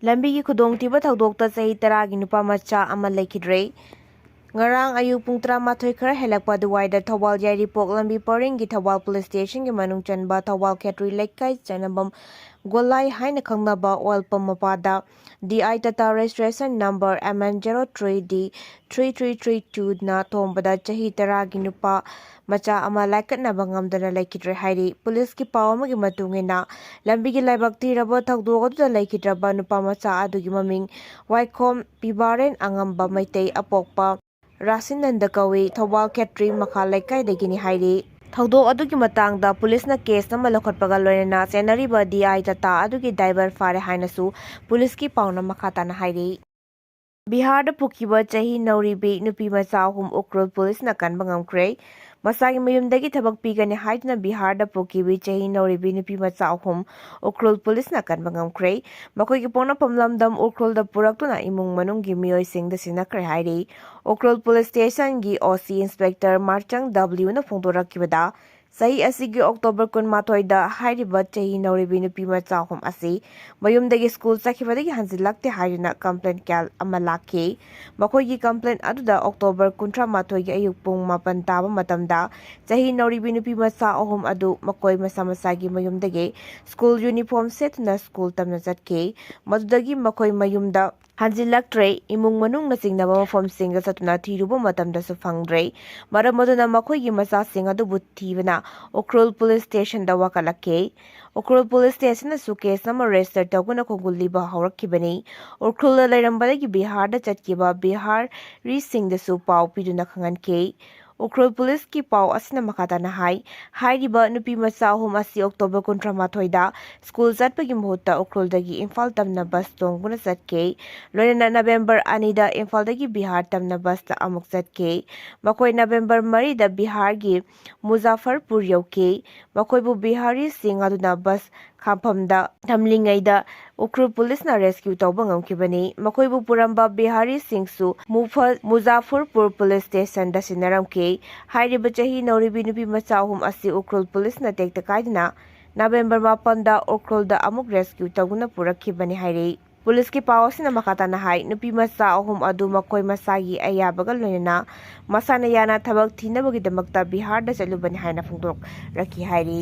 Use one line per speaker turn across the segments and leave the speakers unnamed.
ꯂꯝꯕꯤꯒꯤ ꯈꯨꯗꯣꯡꯊꯤꯕ ꯊꯧꯗꯣꯛꯇ ꯆꯍꯤ 10ꯒꯤ ꯅꯨꯄꯥ ꯃꯆꯥ ꯑꯃ ꯂꯩꯈꯤꯗ꯭ꯔꯦ꯫ ꯉꯔꯥꯡ ꯑꯌꯨꯛ ꯄꯨꯡ 13 ꯈꯔ ꯍꯦꯜꯂꯛꯄ ꯑꯗꯨꯋꯥꯏꯗ ꯊꯧꯕꯥꯜ ꯌꯥꯏꯔꯤꯄꯣꯛ ꯂꯝꯕꯤ ꯄꯔꯤꯡꯒꯤ ꯊꯧꯕꯥꯜ ꯄꯨꯂꯤꯁ ꯁ꯭ꯇꯦꯁꯟꯒꯤ ꯃꯅꯨꯡ ꯆꯟꯕ ꯊꯧꯕꯥꯜ ꯈꯦꯇ꯭ꯔꯤ ꯂꯩꯀꯥꯏ ꯆꯅꯕꯝ ꯒꯣꯂꯥꯏ ꯍꯥꯏꯅ ꯈꯪꯅꯕ ꯑꯣꯏꯜ ꯄꯝ ꯃꯄꯥꯗ DI Tata registration number MN03D 3332 ꯅ ꯊꯣꯡꯕꯗ ꯆꯍꯤ 10ꯒꯤ ꯅꯨꯄꯥ ꯃꯆꯥ ꯑꯃ ꯂꯥꯏꯀꯠꯅꯕ ꯉꯝꯗꯅ ꯂꯩꯈꯤꯗ꯭ꯔꯦ ꯍꯥꯏꯔꯤ꯫ ꯄꯨꯂꯤꯁꯀꯤ ꯄꯥꯎ ꯑꯃꯒꯤ ꯃꯇꯨꯡ ꯏꯟꯅ ꯂꯝꯕꯤꯒꯤ ꯂꯥꯏꯕꯛ ꯊꯤꯔꯕ ꯊꯧꯗꯣꯛ ꯑꯗꯨꯗ ꯂꯩꯈꯤꯗ꯭ꯔꯕ ꯅꯨꯄꯥ ꯃꯆꯥ ꯑꯗꯨꯒꯤ ꯃꯃꯤꯡ ꯋꯥꯏꯈꯣꯝ ꯄꯤꯕꯥꯔꯦꯟ ꯑꯉꯝꯕ ꯃꯩꯇꯩ ꯑꯄꯣꯛꯄ ꯔꯥꯁꯤꯅꯟꯗ ꯀꯧꯏ, ꯊꯧꯕꯥꯜ ꯈꯦꯇ꯭ꯔꯤ ꯃꯈꯥ ꯂꯩꯀꯥꯏꯗꯒꯤꯅꯤ ꯍꯥꯏꯔꯤ꯫ ꯊꯧꯗꯣꯛ ꯑꯗꯨꯒꯤ ꯃꯇꯥꯡꯗ ꯄꯨꯂꯤꯁꯅ ꯀꯦꯁ ꯑꯃ ꯂꯧꯈꯠꯄꯒ ꯂꯣꯏꯅꯅ ꯆꯦꯟꯅꯔꯤꯕ DI ꯇꯥꯇꯥ ꯑꯗꯨꯒꯤ ꯗ꯭ꯔꯥꯏꯚꯔ ꯐꯥꯔꯦ ꯍꯥꯏꯅꯁꯨ ꯄꯨꯂꯤꯁꯀꯤ ꯄꯥꯎꯅ ꯃꯈꯥ ꯇꯥꯅ ꯍꯥꯏꯔꯤ꯫ ꯕꯤꯍꯥꯔꯗ ꯄꯨꯈꯤꯕ ꯆꯍꯤ ꯅꯧꯔꯤꯕꯤ ꯅꯨꯄꯤ ꯃꯆꯥ 3 ꯎꯈ꯭ꯔꯨꯜ ꯄꯨꯂꯤꯁꯅ ꯀꯟꯕ ꯉꯝꯈ꯭ꯔꯦ꯫ ꯃꯁꯥꯒꯤ ꯃꯌꯨꯝꯗꯒꯤ ꯊꯕꯛ ꯄꯤꯒꯅꯤ ꯍꯥꯏꯗꯨꯅ ꯕꯤꯍꯥꯔꯗ ꯄꯨꯈꯤꯕ ꯆꯍꯤ ꯅꯧꯔꯤꯕꯤ ꯅꯨꯄꯤ ꯃꯆꯥ 3 ꯎꯈ꯭ꯔꯨꯜ ꯄꯨꯂꯤꯁꯅ ꯀꯟꯕ ꯉꯝꯈ꯭ꯔꯦ꯫ ꯃꯈꯣꯏꯒꯤ ꯄꯣꯛꯅꯐꯝ ꯂꯝꯗꯝ ꯎꯈ꯭ꯔꯨꯜꯗ ꯄꯨꯔꯛꯇꯨꯅ ꯏꯃꯨꯡ ꯃꯅꯨꯡꯒꯤ ꯃꯤꯑꯣꯏꯁꯤꯡꯗ ꯁꯤꯟꯅꯈ꯭ꯔꯦ ꯍꯥꯏꯔꯤ꯫ ꯎꯈ꯭ꯔꯨꯜ ꯄꯨꯂꯤꯁ ꯁ꯭ꯇꯦꯁꯟꯒꯤ OC ꯏꯟꯁꯄꯦꯛꯇꯔ ꯃꯥꯔꯆꯪ W ꯅ ꯐꯣꯡꯗꯣꯔꯛꯈꯤꯕꯗ ꯆꯍꯤ ꯑꯁꯤꯒꯤ ꯑꯣꯛꯇꯣꯕꯔ 22ꯗ ꯍꯥꯏꯔꯤꯕ ꯆꯍꯤ नौरिबी नुपी मचा 3 असी मयुमदगी स्कूल चखिबदगी हंजिलक्ते हाइना कंप्लेंट क्याल अमा लाखी। मखोइगी कंप्लेंट अदुदा अक्टोबर 23 गी अयुक पुंग 9 ताबा मतमदा चही नौरिबी नुपी मचा 3 अदु मकोइ मसा मसागी मयुमदगी स्कूल यूनिफॉर्म सेटना स्कूल तमना चटके मदुदगी मकोइ मयुमदा हंजिलक्ट्रे इमुंग मनुंग नचिंगनबा मफमसिंग चतुना थीरुबा मतमदसु फंगद्रे मरम मदुना मकोइगी मचासिंग अदुबु थीबना उख्रुल पुलिस स्टेशन दा वकालक्के। उख्रुल पुलिस स्टेशन सु केस नंबर रजिस्टर तौगुना खोगुलिबा हौरक्खिबनी। उख्रुल लैरंबदगी बिहार चटकिबा बिहारी सिंगदसु पाव पिदुना खंगनके। उख्रुल पुलिस की पाव असिना मखाताना हाइरिबा नुपी मचा 3 असी अक्टोबर 28 दा स्कूल चटपगी मुहुत्ता उख्रुलदगी इम्फाल तमना बस तोंगुना चटके लोइना नवेंबर 2 दा इम्फालदगी बिहार तमना बस ता अमुक चटके। मकोइ नवेंबर 3 दा बिहार गी मुजफ्फरपुर यौके। मकोइबु बिहारी सिंग अदुना बस खाफमदा थमलिंगैदा उख्रुल पुलिसना रेस्क्यू तौबा ngamkhibani। मकोइबु पुरंबा बिहारी सिंगसु मुजफ्फरपुर पुलिस स्टेशन दा सिनारमके। हाइरिबा चही नौरिबी नुपी मचा 3 असी उख्रुल पुलिसना टेक्ता काइदना नवेंबर 9 दा उख्रुल दा अमुक रेस्क्यू तौगुना पुरक्खिबani हाइरि। पुलिस की पाव असिना मखाताना हाइ नुपी मचा 3 अदु मकोइ मसागी अयाबगा लोइना मसाना याना थबक थीनबगीदमक्ता बिहार दा चलुबनी हाइना फोंदोरक्खि हाइरि।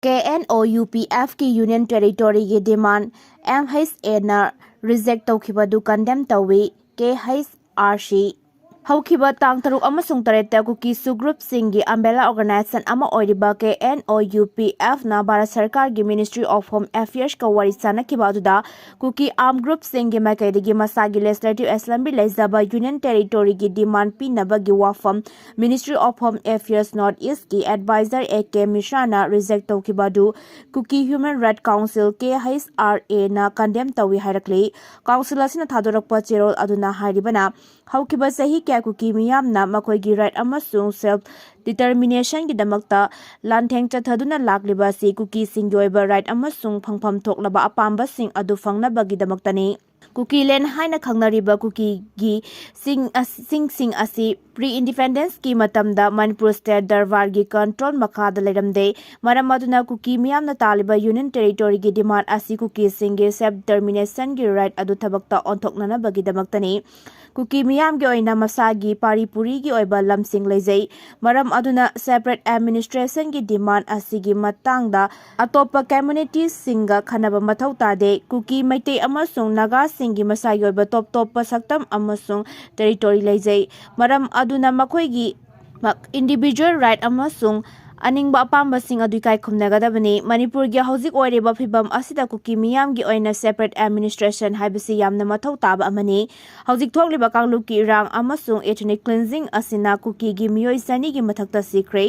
KNOUPF की यूनियन टेरिटोरी की डिमांड MHA ना रिजेक्ट तौखिबदु कंडेम तौवी। KHRC हौखिबा तांग 3 कुकी ग्रुप सिंगी अम्बेला ऑर्गेनाइजेशन अमा ओइरिबा KNOUPF ना भारत सरकार की मिनिस्ट्री ऑफ होम अफेयर्स का वारी सानखिबा अदुदा कुकी आर्म ग्रुप सिंगी माइकैदगी मसागी लेजिस्लेटिव एसेंबली लेजबा यूनियन टेरिटोरी की डिमांड पिनबगी वाफम ministry of home affairs north east की एडवाइजर AK मिश्रा ना रिजेक्ट तौखिबादु Kuki human right council KHRA ना कंडेम तौवी हाइरक्ले। काउंसिल असिना थादोरकपा चेरोल अदुना हाइरिबना हौखिबा सही कुकी मियामना मखोइगी राइट अमसुंग सेल्फ डिटर्मिनेशन की दमकता लांथेंग चथदुना लाक्लिबा से कुकी सिंगी ओइबा राइट अमसुंग फंगफम थोकलबा अपाम्बसिंग अदु फंगनबगी दमकतनी। कुकी लैंड हाइना खंगनरिबा कुकी गी सिंग असी प्री इंडिपेंडेंस की मतमदा मणिपुर स्टेट दरबार की कंट्रोल मखादा लेरमदे मरम अदुना कुकी मियामना तालिबा यूनियन टेरिटोरी की डिमांड असी कुकी सिंगे सेल्फ डिटर्मिनेशन की राइट अदु थबकता ओंथोकननबगी दमकतनी। कुकी मियाम की ओइना मसागी पारीपुरी की ओइबा लमसिंग लेजै मरम अदुना सेपरेट एडमिनिस्ट्रेशन की डिमांड असिगी मतंगदा अतोपा कम्युनिटी सिंगा खनबा मथौ तादे। कुकी मैते अमसुंग नागा सिंगी मसागी ओइबा टॉप टॉप सक्तम अमसुंग टेरिटोरी लेजै मरम अदुना मखोइगी इंडिविजुअल राइट अमसुंग अनिंगबा अपाम्बसिंग अदु इकाई खुमनगदबनी। मणिपुर की हौजिक ओइरेबा फिबम असिदा कुकी मियाम की ओइना सेपरेट एडमिनिस्ट्रेशन हाइबसी यामना मथौ ताबा अमनी। हौजिक थोकलिबा कांगलुप की इरांग अमसुंग एथनिक क्लींजिंग असिना कुकी की मियोइ सनी की मथक्ता सिख्रे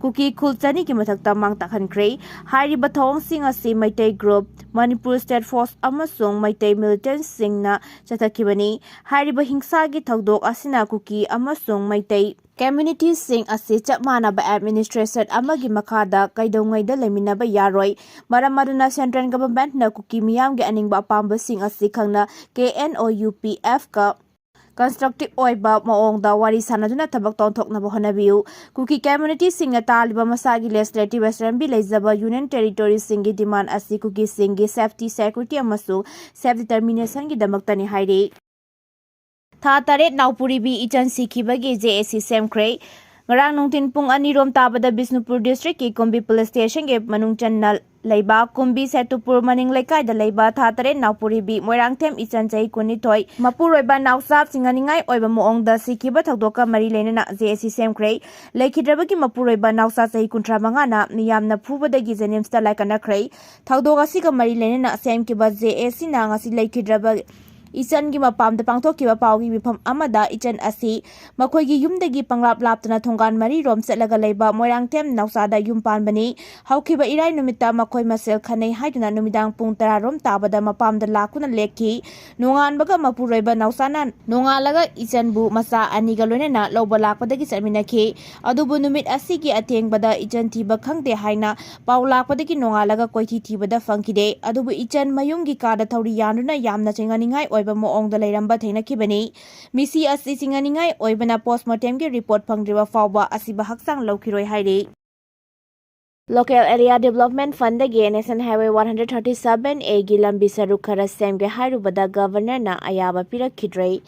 कुकी खुल सनी की मथक्ता मांगताखनख्रे। हाइरिबा थौंगसिंग असि Meitei group Manipur state force अमसुंग Meitei militant सिंगना चथखिबनी। हाइरिबा हिंसा की थौदोक असिना कुकी अमसुंग मैतै कम्युनिटी सिंग असी चप मानबा एडमिनिस्ट्रेशन अमगी मखादा कैदोंगैदा लेमिनबा यारोय मरम अदुना सेंट्रल गवर्नमेंट ना कुकी मियाम के अनिंगबा अपाम्बसिंग असी खंगना KNOUPF का
constructive oiba maongda wari sanaduna tabak tonthoknaba honabiu Kuki community singa taliba masagi legislative assembly leizaba union territory singi demand asi Kuki singi safety security amasu self determination gi damaktani hairi tha taret NOURIBI ijan sikhibagi JAC semkhre ngarang nungtin pung anirom tabada Bisnupur district ki Kumbi police station ge manungchan na leiba Kumbi Setupur maning lekai da leiba tha taret NOURIBI moirangthem ichan chai kunithoi mapuroiba nausap singaningai oiba moong da sikhiba thakdoka mari lenana JAC semkhre leikhidrabagi mapuroiba nausa chai kunthra manga na miyamna phubadagi jenimsta laikanakhre thakdoka siga mari lenana semkiba JAC na ngasi leikhidraba Ichan gi mapam da pangthokiba pawgi mifam amada ichan asi makhoi yumdagi panglap laptana thongan mari rom setlaga leiba moirangthem nausada yum panbani haukiba irai numita makhoi masel khanei haiduna numidang pung 10 rom tabada mapam da lakuna lekhi nongan baga mapuroiba nausana nongalaga ichan bu masa aniga loinena loba lakpadagi serminakhi adubu numit asigi atengbada ichan thiba khangde haina paulakpadagi nongalaga koithi thibada fangkide adubu ichan mayumgi kada thauri yanuna yamna chenganingai oiba moongda leiramba theinakibani misi asi singaningai oibana postmortem ge report phangdriba fawba asiba haksang lokhiroi hairi Local Area Development Fund ge National Highway 137 A gi lambi saruk khara semge hairubada governor na ayaba pirakhidrei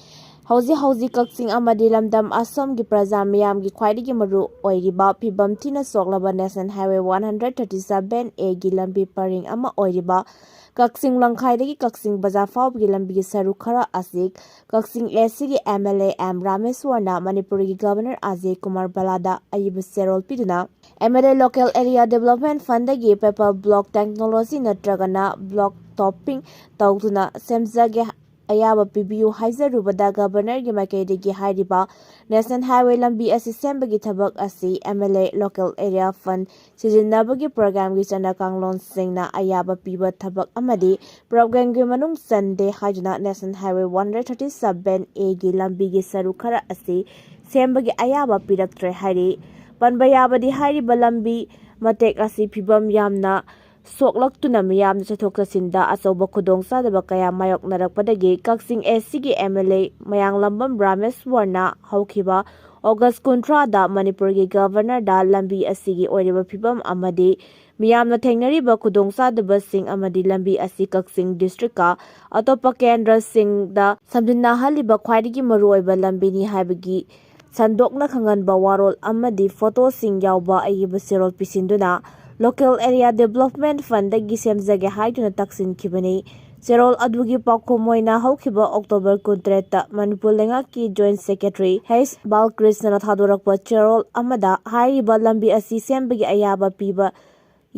hauzi kaksing amadi lamdam Assam gi praja miyam gi khwaidigi maru oiriba pibam thina soklaba National Highway 137 A gi lambi paring ama oiriba Kaksing Langkhaidagi Kaksing Bazaar Fawbgi Lambigi Saruk khara asik Kaksing Esigi MLA M Rameswarna Manipuri Governor Ajay Kumar Balada ayibu serol piduna MLA Local Area Development Fundagi Paper Block Technology natragana block topping tawduna semjage ayaba pibiu haizarubada governor gi makaidagi hairiba National Highway lambi asi sembagi thabak asi MLA Local Area Fund sijinnabagi program gi chana kanglon singna ayaba piba thabak amadi program gi manung sande haijuna National Highway 137 A gi lambi gi saru khara asi sembagi ayaba piraktre hairi panbayabadi hairiba lambi matek asi pibam yamna soklaktuna miyamna chathok chasinda achoba khudong sadaba kaya mayok narakpadagi Kaksing SC MLA mayang lambam Rameswarna haukiba August 13 da Manipur gi governor da lambi asigi oiriba phibam amadi miyamna thengnariba khudong sadaba sing amadi lambi asi Kaksing district ka atopa kendra sing da samjinna haliba khwaidigi maruoiba lambini haibagi sandokna khanganba warol amadi photo sing yawba ayiba serol pisinduna Local Area Development Fund dagi semjage haiduna taksin kibani serol adugi pakko moina haukiba October 13 Manipur lengaki Joint Secretary H Balkrishna thadorakpa serol amada hairiba lambi asi sembagi ayaba piba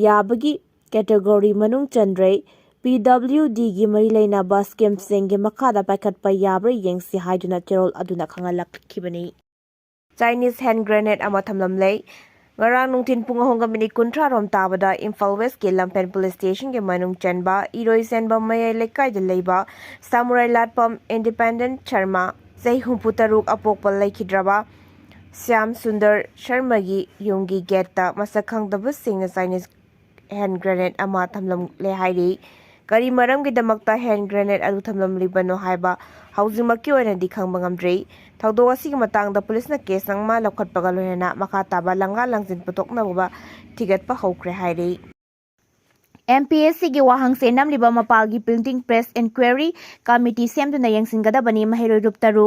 yabagi category manung chandrei PWD gi mari leina ba scheme senge makada paikhatpa yabra yengsi haiduna serol aduna khangalak kibani Chinese hand grenade ama thamlamlei Ngarang nungtin pung ahong minit kuntra rom tabada Imphal West ke Lampen Police Station ke manung chanba iroi senba mayai lekai de leiba Samurai Latpam Independent Sharma Zai humputaruk apokpa leikhidraba Syam Sundar Sharma gi yungi geta masakhang dabus singna Chinese hand grenade ama thamlam le hairi kari maram gi damakta hand grenade adu thamlam libano haiba housing makki oina di khangba ngamdrei thawdo asigi matangda police na case nangma lokhatpaga loina makha taba langa langjin putokna buba thigatpa hokre hairi MPSC gi wahang se namliba mapalgi printing press inquiry committee semduna yengsingadabani mahiroi ruptaru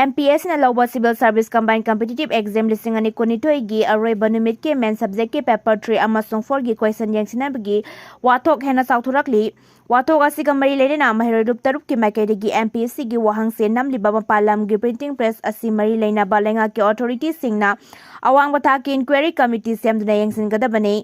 MPSC na lawba civil service combined competitive exam listing ani konitoi gi aroiba numit ke main subject ke paper 3 amasung 4 gi question yengsinabagi wathok hena sauthurakli wathok asiga mari leina mahiroi ruptarup ki makaidagi MPSC gi wahang se namliba mapalam gi printing press asi mari leina balenga ki authority singna awang batha ki inquiry committee semduna yengsingadabani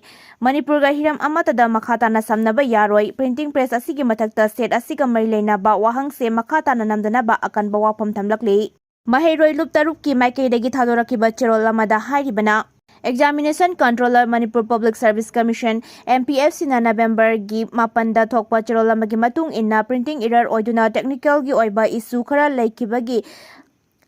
Manipur ga hiram amatada makhata na samnaba yaroi printing press asigi mathakta state asiga mari leina ba wahang se makhata na namdana ba akan ba wapam thamlakli mahiroi luptarup ki makaidagi thadораkiba cherol lamada hairibana Examination Controller Manipur Public Service Commission MPFC na November gi mapanda thokpa cherol lamagi matung inna printing error oiduna technical gi oiba issue khara leikhibagi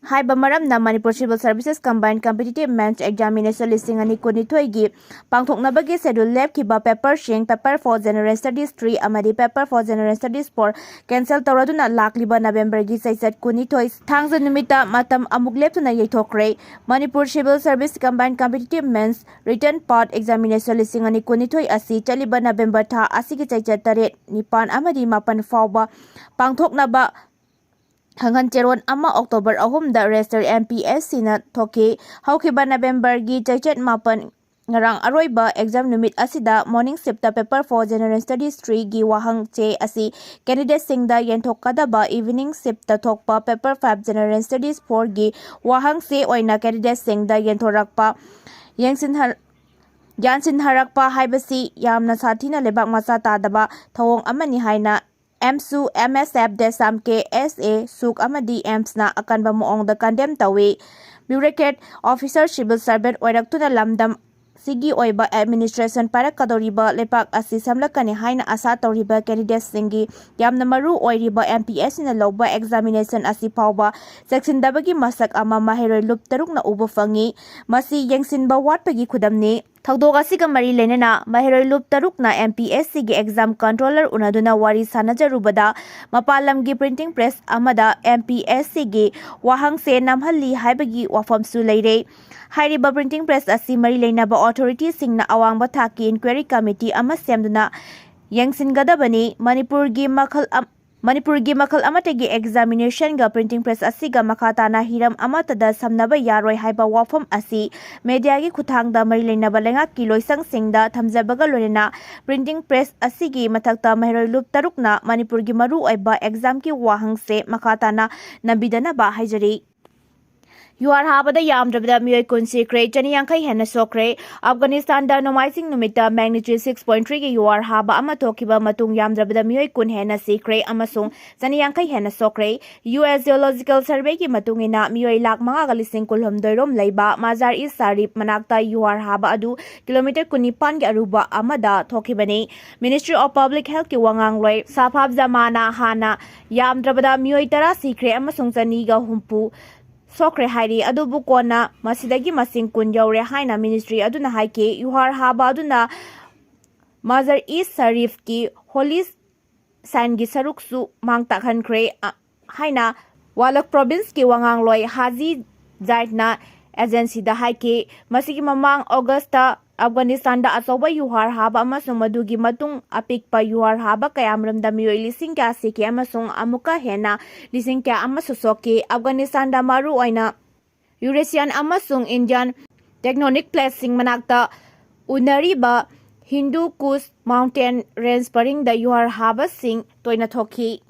Haiba maramna Manipur Civil Services Combined Competitive Men's Examination listing ani kunithoi pangthoknabagi schedule lepkiba paper shing paper for General Studies 3 amadi paper for General Studies 4 cancel tawraduna lakliba November gi saisat kunithoi thangza numita matam amuk leptuna yaithokre Manipur Civil Service Combined Competitive Men's Written Part Examination listing ani kunithoi asi chaliba November tha asigi saisat 8 nipan amadi mapan fawba pangthoknaba Hangan Cheron ama October ahum da register MPSC na thoki haukiba November gi chaichet mapan ngarang aroiba exam numit asida morning shift paper for General Studies 3 gi wahang che asi candidate singda yenthokadaba evening shift thokpa paper 5 General Studies 4 gi wahang se oina candidate singda yenthorakpa Jansin harakpa haibasi yamna sathina lebak masa tadaba thawong amani haina MSU MSF Desam KSA Suk Amadi Ems na akan ba moong da condemn tawi bureaucrat officer civil servant oiraktuna lamdam sigi oiba administration para kadoriba lepak asi samlakani haina asa toriba candidates singi yamna maru oiriba MPS na loba examination asi pawba section dabagi masak ama mahiroi lup taruk na ubo fangi masi yengsinba watpagi khudamni Thagdok asiga mari lenena mahiroi lup taruk na MPSC gi exam controller unaduna wari sanajarubada mapalam gi printing press amada MPSC gi wahang se namhalli haibagi wafam su leire hairiba printing press asi mari leinaba authority singna awangba thaki inquiry committee ama semduna yengsingadabani Manipur gi makal amatagi examination ga printing press asiga makatana hiram amatada samnaba yaroi haiba wafam asi media gi khuthangda mari leinaba lenga kiloisang singda thamjabaga lorena printing press asigi mathakta mahiroi lup tarukna Manipur gi maru oiba exam ki wahang se makatana nabidana ba haijari UR habada yamdrabda miyoi kunsi kre chani yankai hena sokre Afghanistan da nomaising numita magnitude 6.3 gi UR haba ama thokiba matung yamdrabda miyoi kun hena sikre amasung chani yankai hena sokre US Geological Survey gi matungina miyoi lak manga galising kulhom doirom leiba Mazar East Sarip manakta UR haba adu kilometer kunipan gi aruba amada thokibani Ministry of Public Health ki wangang loi safab zamana hana yamdrabda miyoi tara sikre amasung chani ga humpu Sokre hairi adubu kona masidagi masing kun yaure haina ministry aduna haike UR haba aduna Mazar East Sarif ki Holy Sangi saruksu mangta khankre haina Walak province ki wangang loi Haji Zaitna agency da haike masigi mamang Augusta Afghanistan da asoba UR haba amasung madugi matung apikpa UR haba kayamram da miyoi lising kya siki amasung amuka hena lising kya amasusoki Afghanistan da maru oina Eurasian amasung Indian tectonic plates sing manakta unariba Hindu Kush mountain range paring da UR haba sing toina thoki